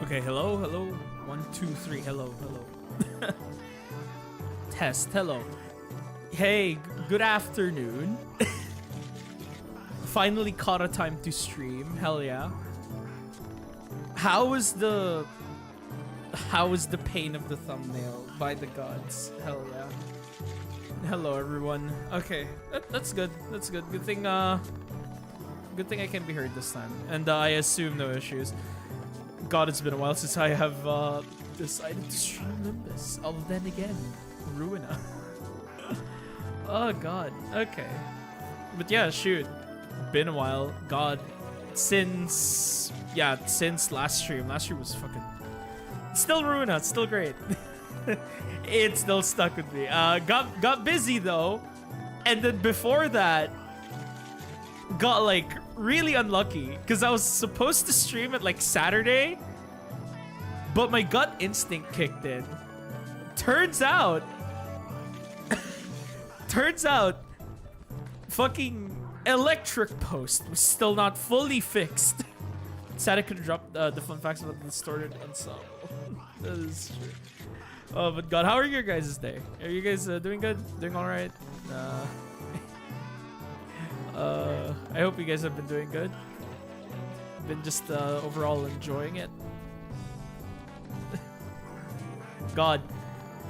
Okay, hello, hello. 1, 2, 3, hello, hello. Test, hello. Hey, good afternoon. Finally caught a time to stream, hell yeah. How is the pain of the thumbnail by the gods? Hell yeah. Hello everyone. Okay, that's good. That's good. Good thing I can be heard this time. And I assume no issues. God, it's been a while since I have decided to stream Limbus. Oh, then again, Ruina. Oh god. Okay. But yeah, shoot. Been a while. God, since last stream. Last stream was fucking still Ruina. It's still great. It's still stuck with me. Got busy though, and then before that, got like really unlucky because I was supposed to stream it like Saturday, but my gut instinct kicked in. Turns out, fucking electric post was still not fully fixed. Sad I couldn't drop the fun facts about the distorted ensemble. That is true. Oh, but God, how are your guys' day? Are you guys doing good? Doing all right? I hope you guys have been doing good. Been just overall enjoying it. God.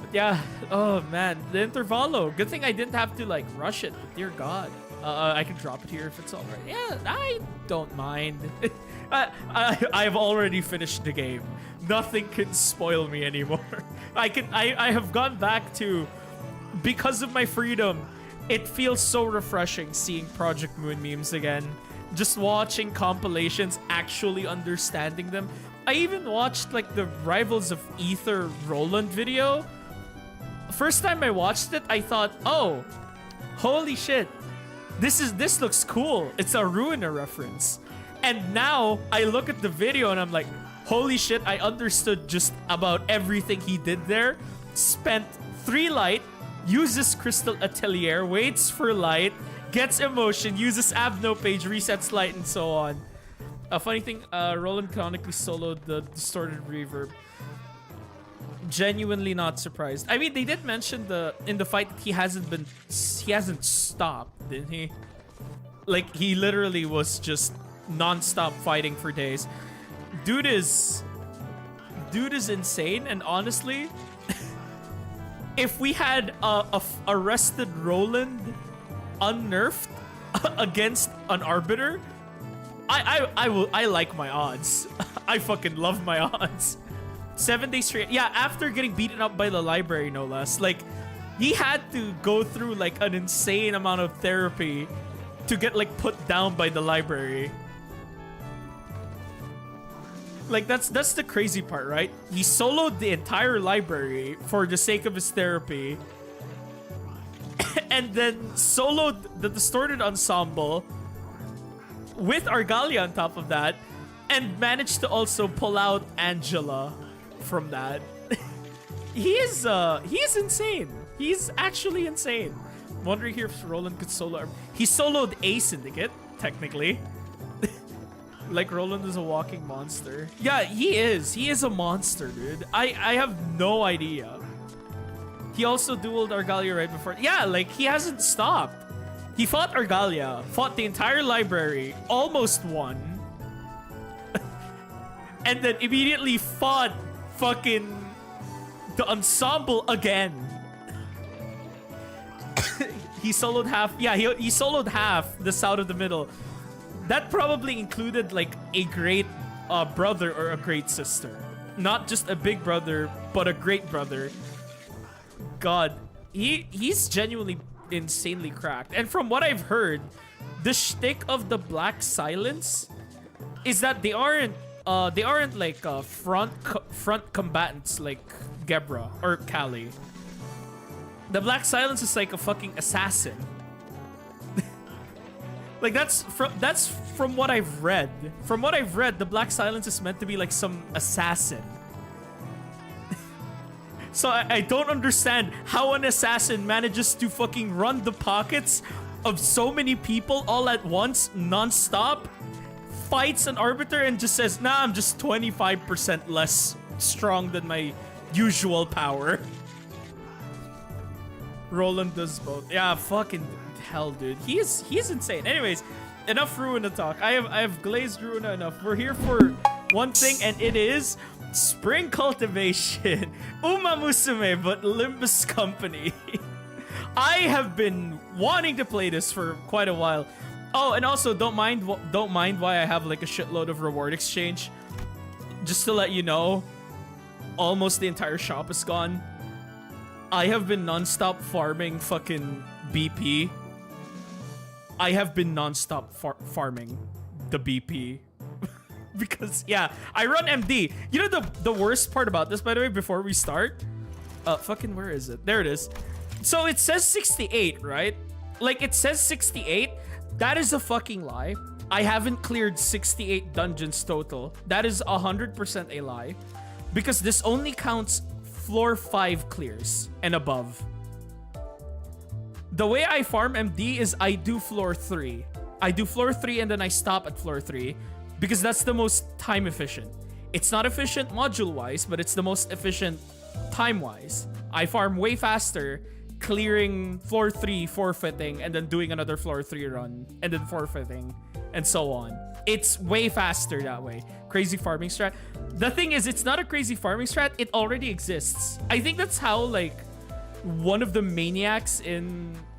But yeah. Oh man, the Intervallo. Good thing I didn't have to like rush it. But dear God. I can drop it here if it's all right. Yeah, I don't mind. I've already finished the game. Nothing can spoil me anymore. I have gone back to, because of my freedom, it feels so refreshing seeing Project Moon memes again. Just watching compilations, actually understanding them. I even watched like the Rivals of Ether Roland video. First time I watched it, I thought, oh, holy shit. This looks cool. It's a Ruiner reference. And now I look at the video and I'm like, holy shit, I understood just about everything he did there. Spent 3 light, uses Crystal Atelier, waits for light, gets emotion, uses Abno page, resets light, and so on. A funny thing, Roland canonically soloed the distorted reverb. Genuinely not surprised. I mean, they did mention in the fight that he hasn't stopped, didn't he? Like, he literally was just non-stop fighting for days. Dude is insane, and honestly, if we had arrested Roland unnerfed against an arbiter, I like my odds. I fucking love my odds. 7 days straight. Yeah, after getting beaten up by the library, no less. Like, he had to go through like an insane amount of therapy to get like put down by the library. Like, that's the crazy part, right? He soloed the entire library for the sake of his therapy. And then soloed the distorted ensemble with Argalia on top of that, and managed to also pull out Angela from that. He is insane. He's actually insane. Wondering here if Roland could solo. He soloed A Syndicate, technically. Like Roland is a walking monster. Yeah, he is. He is a monster, dude. I have no idea. He also dueled Argalia right before. Yeah, like he hasn't stopped. He fought Argalia, fought the entire library, almost won. And then immediately fought fucking the ensemble again. He soloed half. Yeah, he soloed half the South of the Middle. That probably included like a great brother or a great sister. Not just a big brother, but a great brother. God, he's genuinely insanely cracked. And from what I've heard, the shtick of the Black Silence is that they aren't like front combatants like Gebra or Kali. The Black Silence is like a fucking assassin. Like that's from what I've read. From what I've read, the Black Silence is meant to be like some assassin. So I don't understand how an assassin manages to fucking run the pockets of so many people all at once, non-stop, fights an arbiter and just says, nah, I'm just 25% less strong than my usual power. Roland does both. Yeah, fucking hell, dude. He's insane. Anyways, enough Ruina talk. I have glazed Ruina enough. We're here for one thing, and it is spring cultivation. Uma Musume, but Limbus Company. I have been wanting to play this for quite a while. Oh, and also don't mind why I have like a shitload of reward exchange. Just to let you know, almost the entire shop is gone. I have been non-stop farming fucking BP. I have been non-stop farming the BP. Because, yeah, I run MD. You know the worst part about this, by the way, before we start? Fucking, where is it? There it is. So it says 68, right? Like, it says 68. That is a fucking lie. I haven't cleared 68 dungeons total. That is 100% a lie. Because this only counts floor 5 clears and above. The way I farm MD is I do floor 3. I do floor 3 and then I stop at floor 3 because that's the most time efficient. It's not efficient module-wise, but it's the most efficient time-wise. I farm way faster clearing floor 3, forfeiting, and then doing another floor 3 run, and then forfeiting, and so on. It's way faster that way. Crazy farming strat. The thing is, it's not a crazy farming strat. It already exists. I think that's how, like, one of the maniac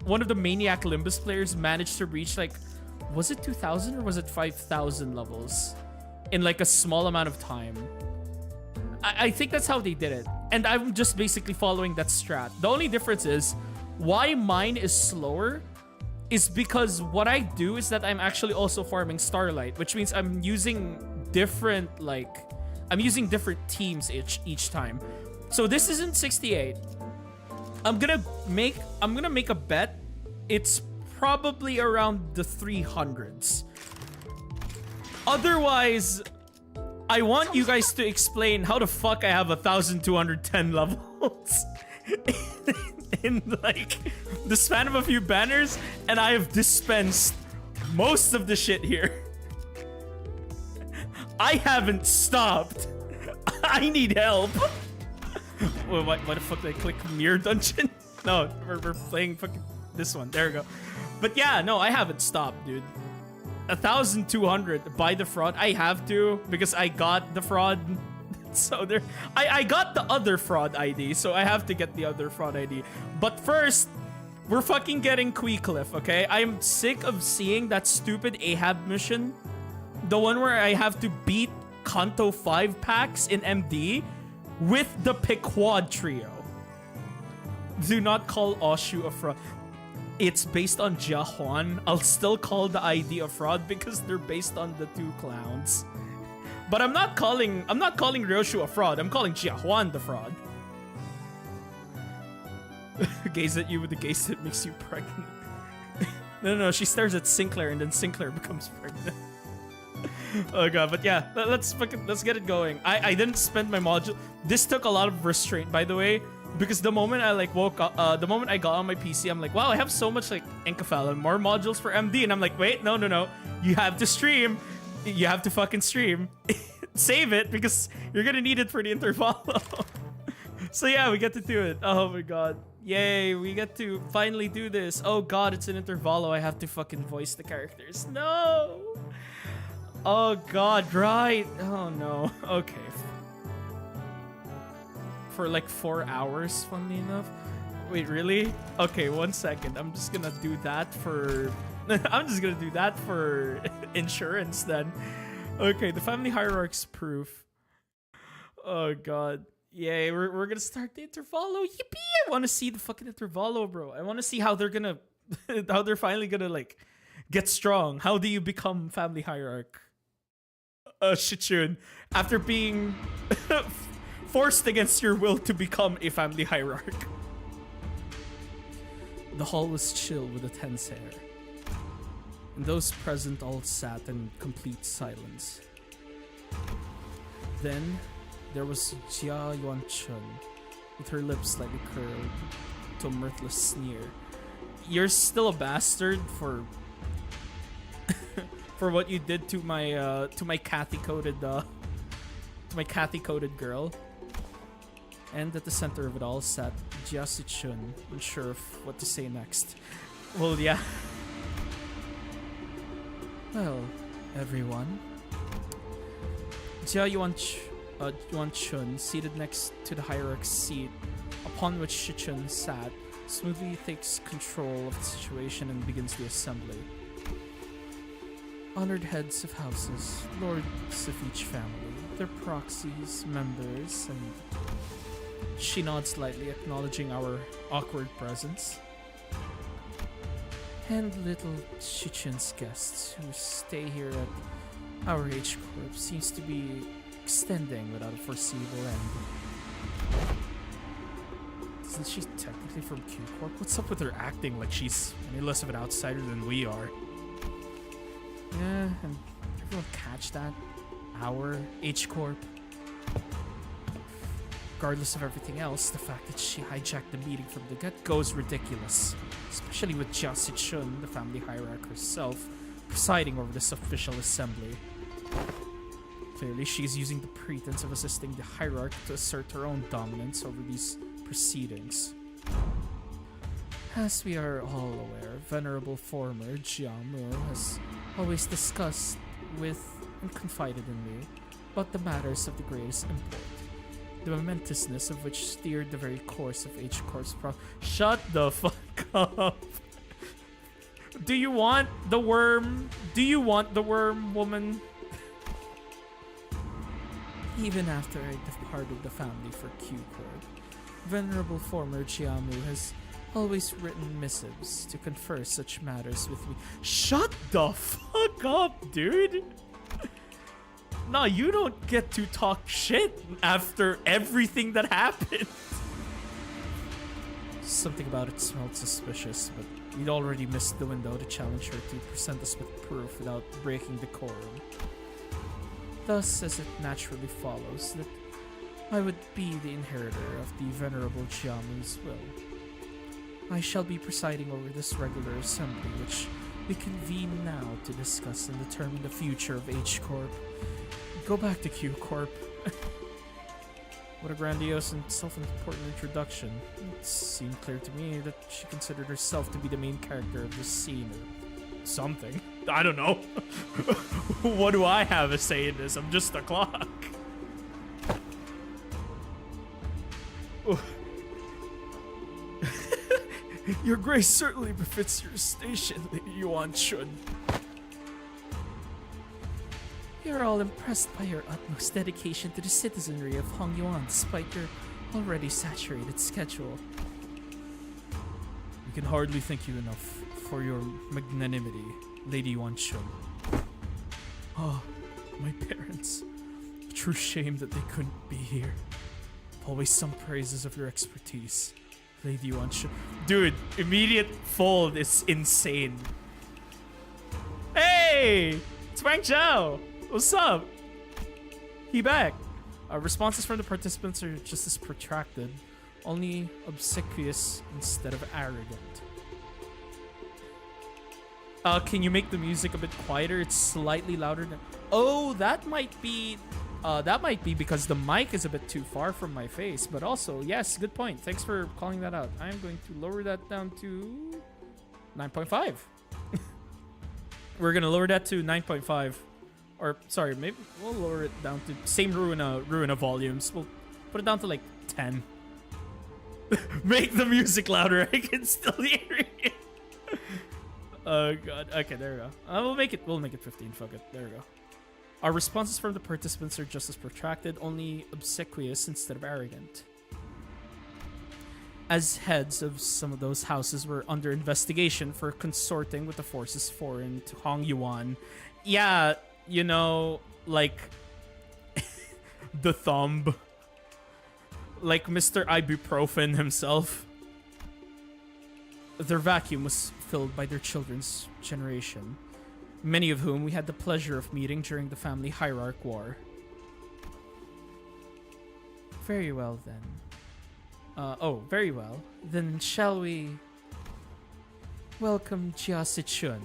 Limbus players managed to reach, like, was it 2,000 or was it 5,000 levels in, like, a small amount of time? I think that's how they did it. And I'm just basically following that strat. The only difference is why mine is slower is because what I do is that I'm actually also farming Starlight, which means I'm using different, like, I'm using different teams each time. So this isn't 68. I'm gonna make a bet. It's probably around the 300s. Otherwise, I want you guys to explain how the fuck I have 1,210 levels in like the span of a few banners, and I have dispensed most of the shit here. I haven't stopped. I need help. Wait, why the fuck did I click Mirror Dungeon? No, we're playing fucking this one. There we go. But yeah, no, I haven't stopped, dude. 1,200 by the fraud. I have to because I got the fraud. So there, I got the other fraud ID, so I have to get the other fraud ID. But first, we're fucking getting 𝐏𝐀𝐑𝐓, okay? I'm sick of seeing that stupid Ahab mission. The one where I have to beat Kanto 5 packs in MD with the Pequod trio. Do not call Oshu a fraud. It's based on 𝐏𝐀𝐑𝐓. I'll still call the ID a fraud because they're based on the two clowns. But I'm not calling Ryoshu a fraud. I'm calling 𝐏𝐀𝐓 the fraud. Gaze at you with the gaze that makes you pregnant. No, she stares at Sinclair and then Sinclair becomes pregnant. Oh god, but yeah, let's get it going. I didn't spend my module. This took a lot of restraint, by the way. Because the moment I like woke up, the moment I got on my PC, I'm like, wow, I have so much like 𝐏𝐀𝐓 and more modules for MD, and I'm like, wait, no, you have to stream, you have to fucking stream, save it because you're gonna need it for the Intervallo. So yeah, we get to do it. Oh my god, yay, we get to finally do this. Oh god, it's an Intervallo. I have to fucking voice the characters. No. Oh god, right. Oh no. Okay. For like 4 hours, funnily enough. Wait, really? Okay, 1 second. I'm just gonna do that for insurance then. Okay, the family hierarch's proof. Oh god. Yay, we're gonna start the Intervallo. Yippee! I wanna see the fucking Intervallo, bro. I wanna see how they're gonna how they're finally gonna like get strong. How do you become family hierarch? Shichun. After being forced against your will to become a family hierarch. The hall was chill with a tense air, and those present all sat in complete silence. Then there was Jia Yuan-chun, with her lips slightly curled to a mirthless sneer. You're still a bastard for for what you did to my 𝐏𝐀𝐑𝐓 girl. And at the center of it all sat Jiasuchun, unsure of what to say next. Well, yeah. Well, everyone. Jia Yuan-chun, seated next to the hierarch's seat, upon which Shichun sat, smoothly takes control of the situation and begins the assembly. Honored heads of houses, lords of each family, their proxies, members, and she nods slightly, acknowledging our awkward presence. And little Shichun's guests who stay here at our H Corp seems to be extending without a foreseeable end. Isn't she technically from Q Corp? What's up with her acting like she's any less of an outsider than we are? Yeah, and everyone catch that? Our H Corp. Regardless of everything else, the fact that she hijacked the meeting from the get-go is ridiculous. Especially with Jiasuchun, the family hierarch herself, presiding over this official assembly. Clearly, she's using the pretense of assisting the hierarch to assert her own dominance over these proceedings. As we are all aware, venerable former Jiamu has always discussed with and confided in me about the matters of the greatest import, the momentousness of which steered the very course of H Corp's Shut the fuck up. Do you want the worm? Do you want the worm, woman? Even after I departed the family for Q Corp, venerable former Jiamu has always written missives to confer such matters with me. Shut the fuck up, dude! No, you don't get to talk shit after everything that happened. Something about it smelled suspicious, but we'd already missed the window to challenge her to present us with proof without breaking decorum. Thus, as it naturally follows that I would be the inheritor of the venerable Jiamu's will, I shall be presiding over this regular assembly, which we convene now to discuss and determine the future of H Corp. Go back to Q Corp. What a grandiose and self-important introduction. It seemed clear to me that she considered herself to be the main character of this scene or something. I don't know. What do I have to say in this? I'm just a clock. Your grace certainly befits your station, Lady Yuan-chun. We are all impressed by your utmost dedication to the citizenry of Hongyuan despite your already saturated schedule. We can hardly thank you enough for your magnanimity, Lady Yuan-chun. Oh, my parents. A true shame that they couldn't be here. Always some praises of your expertise, Lady Yuan-chun. Dude, immediate fold is insane. Hey! It's Wang Zhao! What's up? He back. Responses from the participants are just as protracted, only obsequious instead of arrogant. Can you make the music a bit quieter? It's slightly louder than... Oh, that might be because the mic is a bit too far from my face. But also, yes, good point. Thanks for calling that out. I'm going to lower that down to 9.5. We're going to lower that to 9.5. Or, sorry, maybe we'll lower it down to same Ruina volumes. We'll put it down to like 10. Make the music louder. I can still hear it. Oh god. Okay, there we go. We'll make it 15. Fuck it. There we go. Our responses from the participants are just as protracted, only obsequious instead of arrogant. As heads of some of those houses were under investigation for consorting with the forces foreign to Hongyuan. Yeah, you know, like the thumb. Like Mr. Ibuprofen himself. Their vacuum was filled by their children's generation, many of whom we had the pleasure of meeting during the family hierarch war. Very well then. Very well. Then shall we welcome Jiasuchun,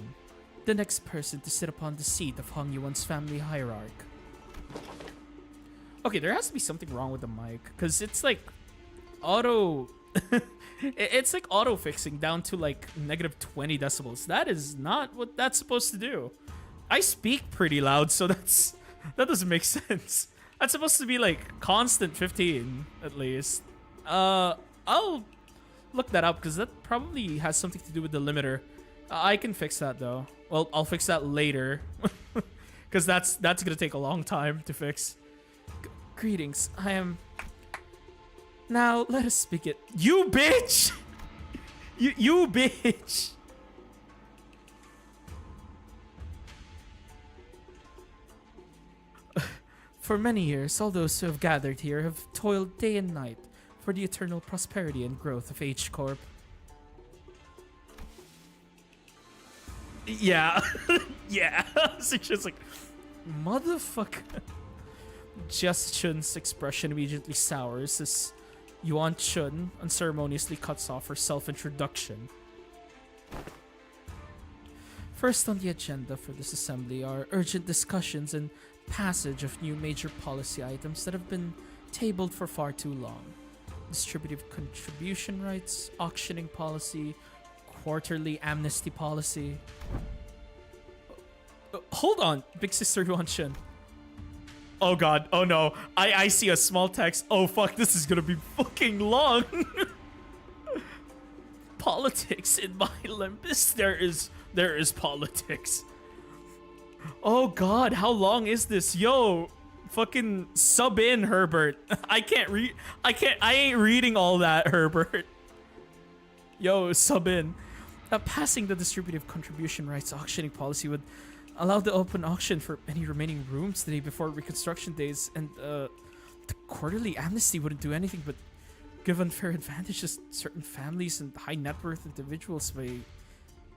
the next person to sit upon the seat of Hong Yuan's family hierarch. Okay, there has to be something wrong with the mic, because it's like auto... it's like auto-fixing down to like -20 decibels. That is not what that's supposed to do. I speak pretty loud, so that doesn't make sense. That's supposed to be like constant 15 at least. I'll look that up because that probably has something to do with the limiter. I can fix that though. Well, I'll fix that later because that's gonna take a long time to fix. Greetings, I am. Now let us begin. You bitch! You bitch! For many years, all those who have gathered here have toiled day and night for the eternal prosperity and growth of 𝐏𝐀𝐑𝐓. Yeah. Yeah. So just like, motherfucker. Just Chun's expression immediately sours as Yuan Chun unceremoniously cuts off her self-introduction. First on the agenda for this assembly are urgent discussions and passage of new major policy items that have been tabled for far too long. Distributive contribution rights, auctioning policy, quarterly amnesty policy. Hold on, Big Sister Yuan Chun. Oh god, oh no. I see a small text. Oh fuck, this is gonna be fucking long. Politics in my Limbus. There is politics. Oh god, how long is this? Yo, fucking sub in, Herbert. I ain't reading all that, Herbert. Yo, sub in. Passing the distributive contribution rights auctioning policy would allow the open auction for any remaining rooms the day before reconstruction days, and the quarterly amnesty wouldn't do anything but give unfair advantages to certain families and high net worth individuals by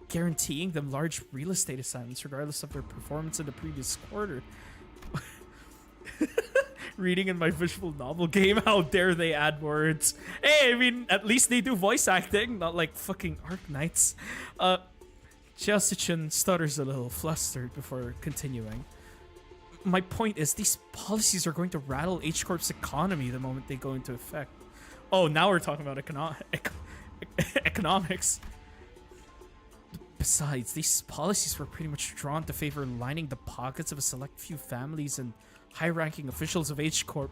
guaranteeing them large real estate assignments regardless of their performance in the previous quarter. Reading in my visual novel game, how dare they add words? Hey, I mean, at least they do voice acting, not like fucking Arknights. Jiao stutters a little, flustered, before continuing. My point is, these policies are going to rattle 𝐏𝐀𝐑𝐓's economy the moment they go into effect. Oh, now we're talking about economics. Besides, these policies were pretty much drawn to favor lining the pockets of a select few families and high-ranking officials of 𝐏𝐀𝐑𝐓.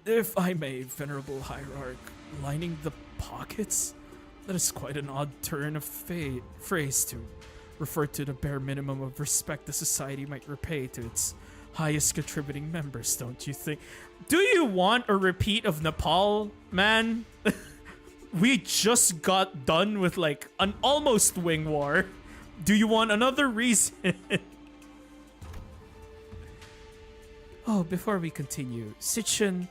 If I may, venerable hierarch, lining the pockets? That is quite an odd turn of phrase to refer to the bare minimum of respect the society might repay to its highest contributing members, don't you think? Do you want a repeat of Nepal, man? We just got done with like an almost wing war. Do you want another reason? Oh, before we continue, Sichun,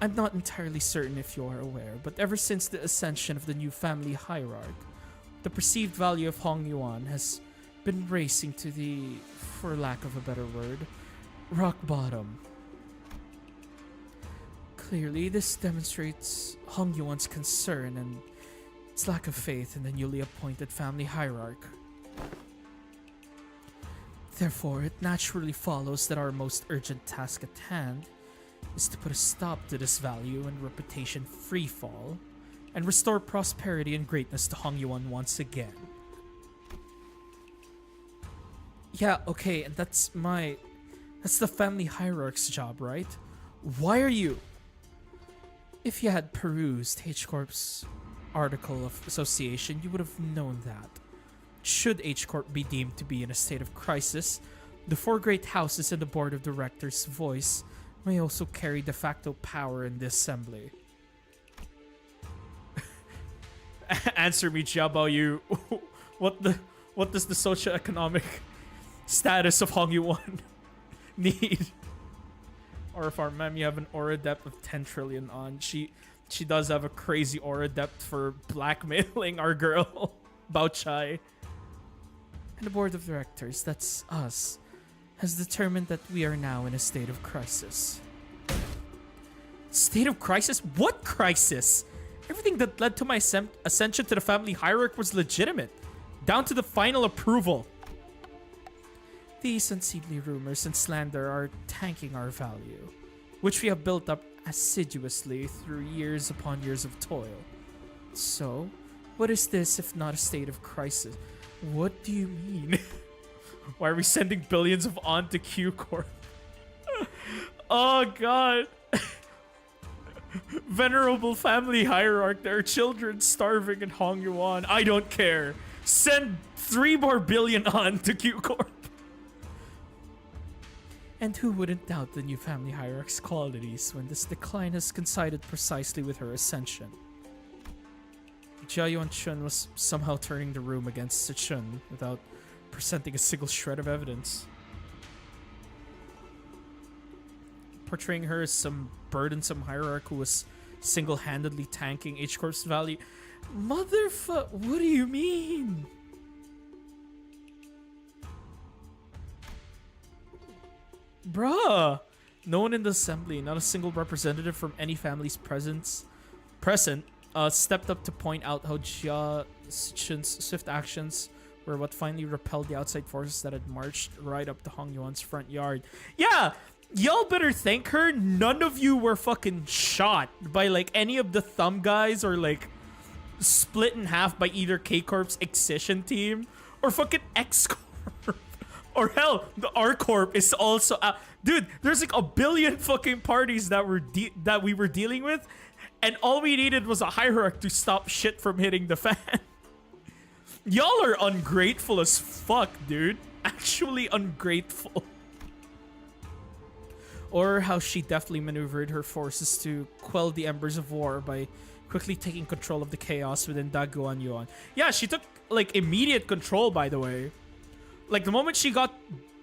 I'm not entirely certain if you are aware, but ever since the ascension of the new family hierarch, the perceived value of Hong Yuan has been racing to the, for lack of a better word, rock bottom. Clearly, this demonstrates Hong Yuan's concern and its lack of faith in the newly appointed family hierarch. Therefore, it naturally follows that our most urgent task at hand is to put a stop to this value and reputation freefall and restore prosperity and greatness to Hong Yuan once again. Yeah, okay, and that's the family hierarch's job, right? Why are you? If you had perused 𝐏𝐀𝐑𝐓's article of association, you would have known that. Should 𝐏𝐀𝐑𝐓 be deemed to be in a state of crisis, the four great houses and the board of directors' voice may also carry de facto power in the assembly. Answer me, Jiabao, you. What does the socioeconomic status of Hong Yuan need? Or if our ma'am, you have an aura depth of 10 trillion on. She does have a crazy aura depth for blackmailing our girl, Bao Chai. And the board of directors, that's us, has determined that we are now in a state of crisis. State of crisis? What crisis? Everything that led to my ascension to the family hierarch was legitimate. down to the final approval. These unseemly rumors and slander are tanking our value, which we have built up assiduously through years upon years of toil. So, what is this if not a state of crisis? What do you mean? Why are we sending billions of on to 𝐏𝐀𝐑𝐓? Oh god. Venerable family hierarch, there are children starving in Hongyuan. I don't care. Send 3 more billion on to 𝐏𝐀𝐑𝐓. And who wouldn't doubt the new family hierarch's qualities when this decline has coincided precisely with her ascension? Jia Yuan-chun was somehow turning the room against Sichun without presenting a single shred of evidence. Portraying her as some burdensome hierarch who was single-handedly tanking 𝐏𝐀𝐑𝐓's value. Motherfuck, what do you mean? Bruh! No one in the assembly, not a single representative from any family's present, stepped up to point out how Jia Sichun's swift actions were what finally repelled the outside forces that had marched right up to Hongyuan's front yard. Yeah! Y'all better thank her. None of you were fucking shot by like any of the thumb guys or like split in half by either 𝐏𝐀𝐑𝐓's Excision team or fucking X-Corp. Or hell, the R-Corp is also out. Dude, there's like a billion fucking parties that we were dealing with, and all we needed was a hierarch to stop shit from hitting the fan. Y'all are ungrateful as fuck, dude. Actually ungrateful. Or how she deftly maneuvered her forces to quell the embers of war by quickly taking control of the chaos within Daguan Yuan. Yeah, she took like immediate control, by the way. Like the moment she got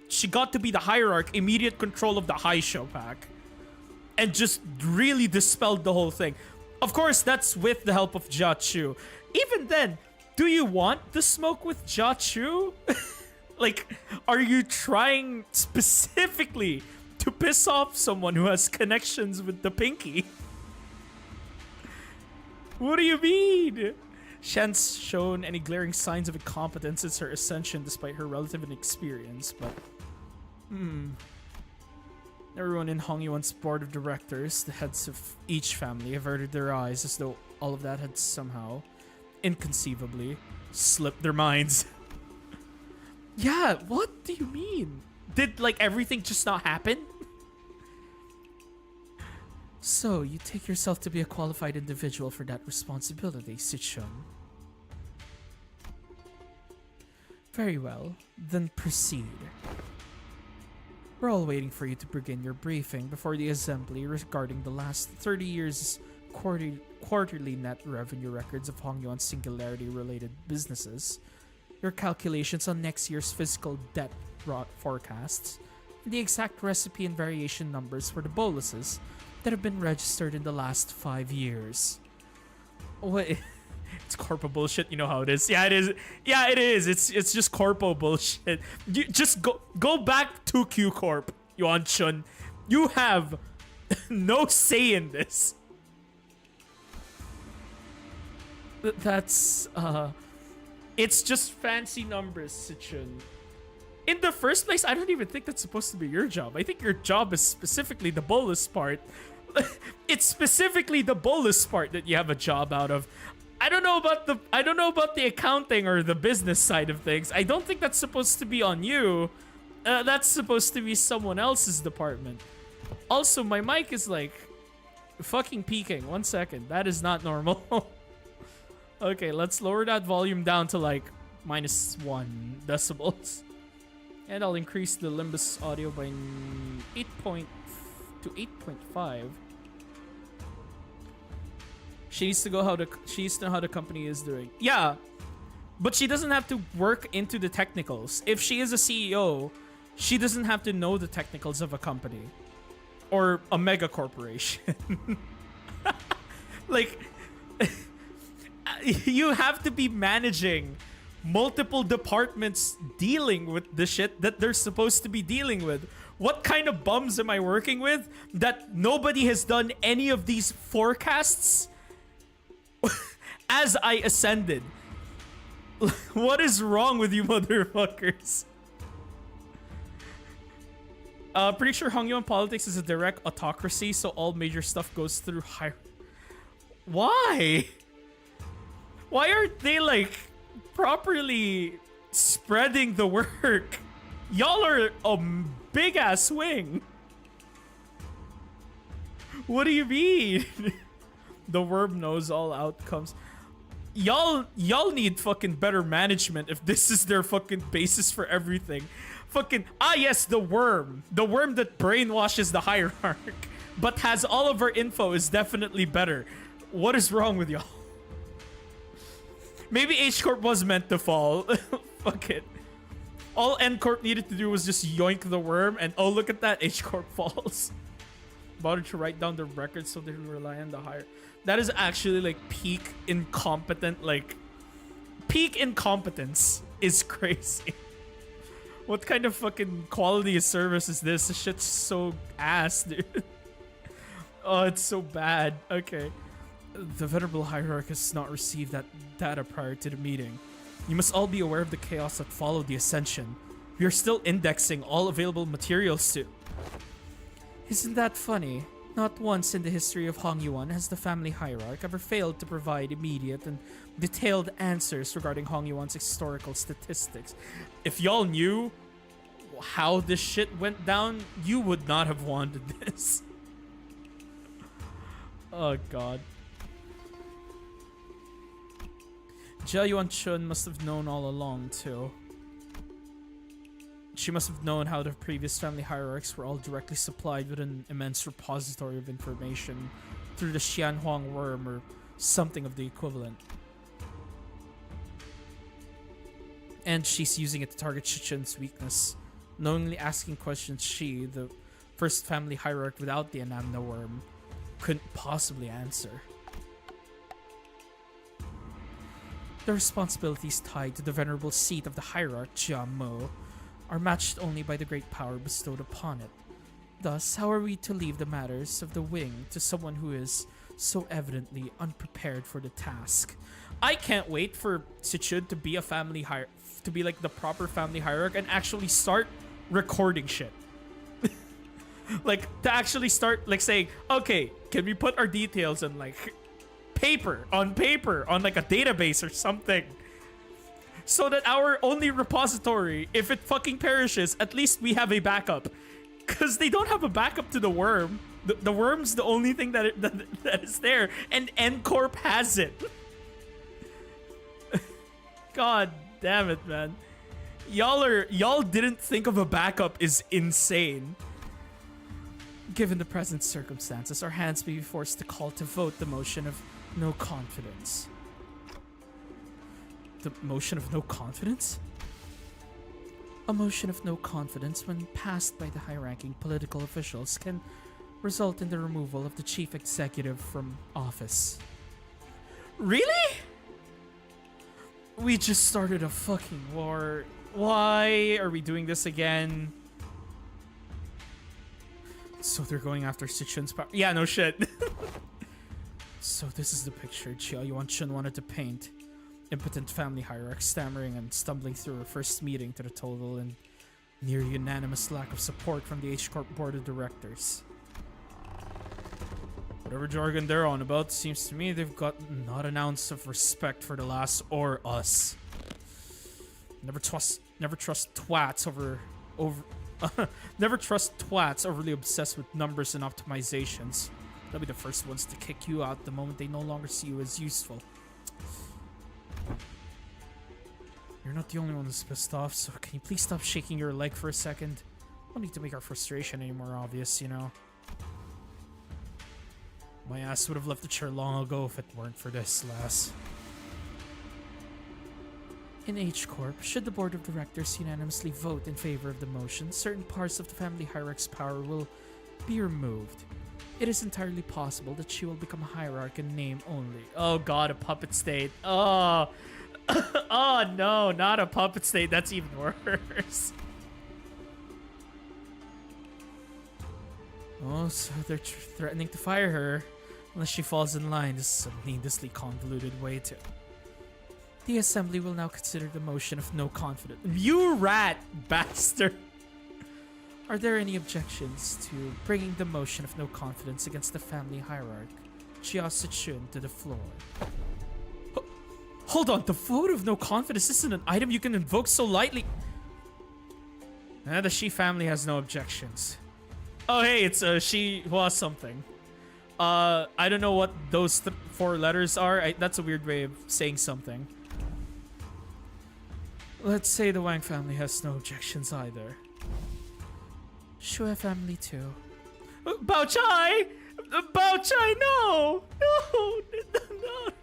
to be the hierarch, immediate control of the Haisho pack. And just really dispelled the whole thing. Of course, that's with the help of Jia Chu. Even then, do you want the smoke with Jia Chu? Like, are you trying specifically to piss off someone who has connections with the Pinky? What do you mean? Shan's shown any glaring signs of incompetence since her ascension despite her relative inexperience, but... Everyone in Hongyuan's board of directors, the heads of each family, averted their eyes as though all of that had somehow, inconceivably, slipped their minds. Yeah, what do you mean? Did, like, everything just not happen? So, you take yourself to be a qualified individual for that responsibility, Sichun. Very well, then proceed. We're all waiting for you to begin your briefing before the assembly regarding the last 30 years' quarterly net revenue records of Hongyuan singularity-related businesses, your calculations on next year's fiscal debt forecasts, and the exact recipe and variation numbers for the boluses that have been registered in the last 5 years. What? It's corpo bullshit. You know how it is. Yeah, it is. Yeah, it is. It's just corpo bullshit. You just go back to 𝐏𝐀𝐑𝐓, Yuan-chun. You have no say in this. That's it's just fancy numbers, Sichun. In the first place, I don't even think that's supposed to be your job. I think your job is specifically the bolus part. It's specifically the bolus part that you have a job out of. I don't know about the accounting or the business side of things. I don't think that's supposed to be on you. That's supposed to be someone else's department. Also, my mic is like fucking peaking. 1 second. That is not normal. Okay, let's lower that volume down to like -1 decibels. And I'll increase the Limbus audio by 8.5. She needs to know how the company is doing. Yeah, but she doesn't have to work into the technicals. If she is a CEO, she doesn't have to know the technicals of a company or a mega corporation. Like, you have to be managing multiple departments dealing with the shit that they're supposed to be dealing with. What kind of bums am I working with that nobody has done any of these forecasts as I ascended? What is wrong with you motherfuckers? Pretty sure Hongyuan politics is a direct autocracy, so all major stuff goes through high. Why? Why aren't they like properly spreading the work? Y'all are a big ass wing. What do you mean? The worm knows all outcomes. Y'all need fucking better management if this is their fucking basis for everything. Fucking yes, the worm that brainwashes the hierarch but has all of our info is definitely better. What is wrong with y'all? Maybe H Corp was meant to fall. Fuck it. All N Corp needed to do was just yoink the worm, and oh look at that, H Corp falls. Bothered to write down the records so they rely on the higher. That is actually like peak incompetent. Like peak incompetence is crazy. What kind of fucking quality of service is this? This shit's so ass, dude. Oh, it's so bad. Okay. The Venerable Hierarch has not received that data prior to the meeting. You must all be aware of the chaos that followed the ascension. We are still indexing all available materials to... Isn't that funny? Not once in the history of Hongyuan has the family hierarch ever failed to provide immediate and detailed answers regarding Hongyuan's historical statistics. If y'all knew how this shit went down, you would not have wanted this. Oh god. Jia Yuan-chun must have known all along too. She must have known how the previous family hierarchs were all directly supplied with an immense repository of information through the Xianhuang worm or something of the equivalent. And she's using it to target Shichun's weakness, knowingly asking questions she, the first family hierarch without the Anamna worm, couldn't possibly answer. The responsibilities tied to the venerable seat of the hierarch Jia Mo are matched only by the great power bestowed upon it. Thus, how are we to leave the matters of the wing to someone who is so evidently unprepared for the task? I can't wait for Sichud to be a family to be like the proper family hierarch and actually start recording shit. Like to actually start like saying, okay, can we put our details in like paper on like a database or something? So that our only repository, if it fucking perishes, at least we have a backup. Because they don't have a backup to the worm. The worm's the only thing that is there. And N-Corp has it. God damn it, man. Y'all didn't think of a backup is insane. Given the present circumstances, our hands may be forced to call to vote the motion of no confidence. The motion of no confidence? A motion of no confidence, when passed by the high-ranking political officials, can result in the removal of the chief executive from office. Really? We just started a fucking war. Why are we doing this again? So they're going after Sichun's power. Yeah, no shit. So this is the picture Jia Yuan-chun wanted to paint. Impotent family hierarch stammering and stumbling through her first meeting to the total and near unanimous lack of support from the H Corp board of directors. Whatever jargon they're on about, seems to me they've got not an ounce of respect for the last or us. Never trust twats never trust twats overly obsessed with numbers and optimizations. They'll be the first ones to kick you out the moment they no longer see you as useful. You're not the only one that's pissed off, so can you please stop shaking your leg for a second? Don't need to make our frustration any more obvious, you know. My ass would have left the chair long ago if it weren't for this, lass. In H Corp, should the board of directors unanimously vote in favor of the motion, certain parts of the family hierarch's power will be removed. It is entirely possible that she will become a hierarch in name only. Oh god, a puppet state. Oh. Oh no, not a puppet state. That's even worse. Oh, so they're threatening to fire her unless she falls in line. This is a needlessly convoluted way to... The assembly will now consider the motion of no confidence. You rat bastard! Are there any objections to bringing the motion of no confidence against the family hierarch, 𝐏𝐀𝐑𝐓, to the floor? Hold on, the vote of no confidence isn't an item you can invoke so lightly. The Shi family has no objections. Oh hey, it's Shi was something. I don't know what those 4 letters are. That's a weird way of saying something. Let's say the Wang family has no objections either. Xue family too. Bao Chai! Bao Chai, no!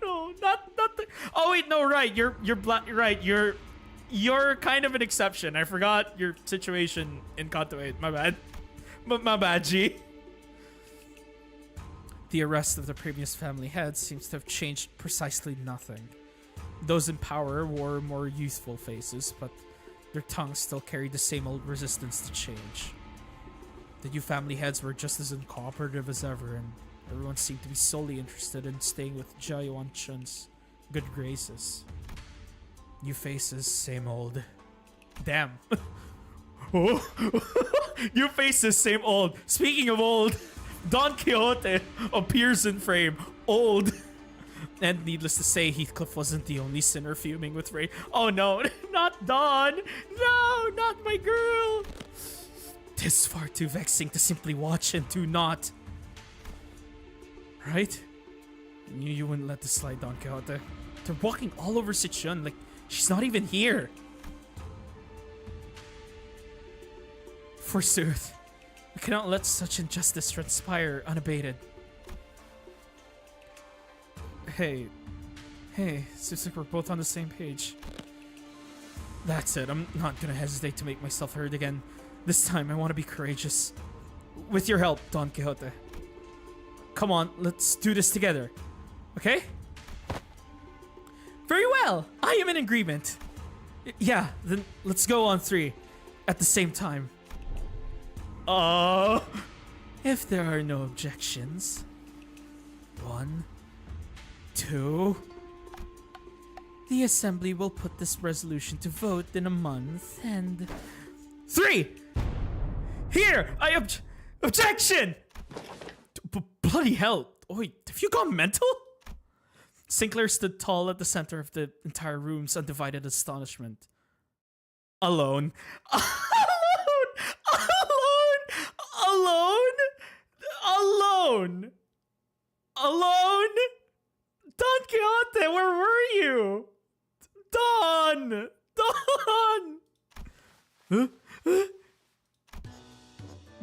No, not the... Oh wait, no, right, you're right, you're kind of an exception. I forgot your situation in 𝐏𝐀𝐑𝐓. My bad. My bad, G. The arrest of the previous family heads seems to have changed precisely nothing. Those in power wore more youthful faces, but their tongues still carried the same old resistance to change. The new family heads were just as uncooperative as ever, and everyone seemed to be solely interested in staying with Jia Yuanchun's good graces. New faces, same old. Damn. New faces, same old. Speaking of old, Don Quixote appears in frame. Old. And needless to say, Heathcliff wasn't the only sinner fuming with rage. Oh no, not Don! No, not my girl! 'Tis far too vexing to simply watch and do not. Right? I knew you wouldn't let this slide, Don Quixote. They're walking all over Sichun like she's not even here. Forsooth, we cannot let such injustice transpire unabated. Hey, seems like we're both on the same page. That's it, I'm not gonna hesitate to make myself heard again. This time I want to be courageous. With your help, Don Quixote. Come on, let's do this together. Okay? Very well, I am in agreement. Yeah, then let's go on 3 at the same time. If there are no objections. 1, 2. The assembly will put this resolution to vote in a month, and 3. Here, objection. Bloody hell! Oi, have you gone mental? Sinclair stood tall at the center of the entire room's undivided astonishment. Alone. Alone? Don Quixote, where were you? Don!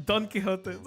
Don Quixote.